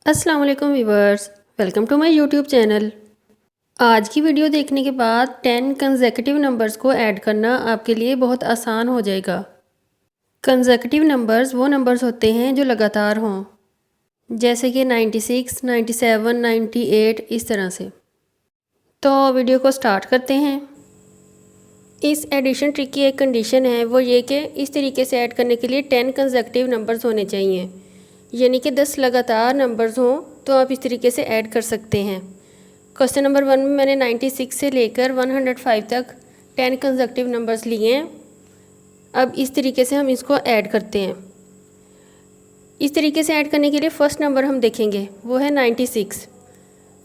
अस्सलाम वालेकुम viewers, welcome to my YouTube channel. आज की वीडियो देखने के बाद 10 कंसेक्यूटिव नंबर्स को ऐड करना आपके लिए बहुत आसान हो जाएगा। कंसेक्यूटिव नंबर्स वो नंबर्स होते हैं जो लगातार हों, जैसे कि 96, 97, 98 इस तरह से। तो वीडियो को स्टार्ट करते हैं। इस एडिशन ट्रिक की एक कंडीशन है, वो ये कि इस तरीके से ऐड करने के लिए 10 कंसेक्यूटिव नंबर्स होने चाहिए, यानी कि 10 लगातार नंबर्स हों तो आप इस तरीके से ऐड कर सकते हैं। क्वेश्चन नंबर 1 में मैंने 96 से लेकर 105 तक 10 कंसेक्यूटिव नंबर्स लिए हैं। अब इस तरीके से हम इसको ऐड करते हैं। इस तरीके से ऐड करने के लिए फ़र्स्ट नंबर हम देखेंगे, वो है 96।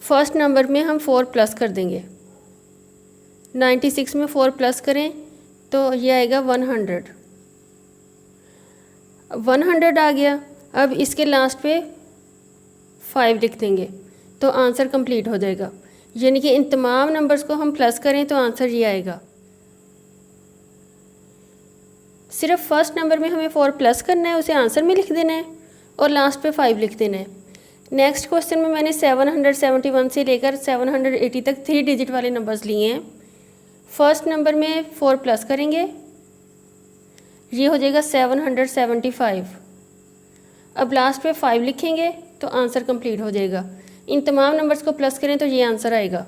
फर्स्ट नंबर में हम 4 प्लस कर देंगे। 96 में 4 प्लस करें तो ये आएगा 100। 100 आ गया। अब इसके लास्ट पे 5 लिख देंगे तो आंसर कंप्लीट हो जाएगा, यानी कि इन तमाम नंबर्स को हम प्लस करें तो आंसर ये आएगा। सिर्फ फर्स्ट नंबर में हमें 4 प्लस करना है, उसे आंसर में लिख देना है और लास्ट पे 5 लिख देना है। नेक्स्ट क्वेश्चन में मैंने 771 से लेकर 780 तक 3 डिजिट वाले नंबर्स लिए हैं। फर्स्ट नंबर में 4 प्लस करेंगे, ये हो जाएगा 775। अब लास्ट पे 5 लिखेंगे तो आंसर कंप्लीट हो जाएगा। इन तमाम नंबर्स को प्लस करें तो ये आंसर आएगा।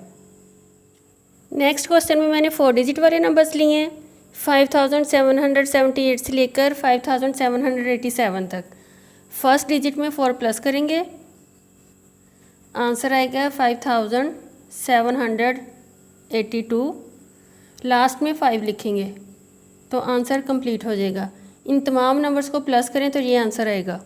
नेक्स्ट क्वेश्चन में मैंने 4 डिजिट वाले नंबर्स लिए हैं, 5778 से लेकर 5787 तक। फर्स्ट डिजिट में 4 प्लस करेंगे, आंसर आएगा 5782। लास्ट में 5 लिखेंगे तो आंसर कंप्लीट हो जाएगा। इन तमाम नंबर्स को प्लस करें तो ये आंसर आएगा।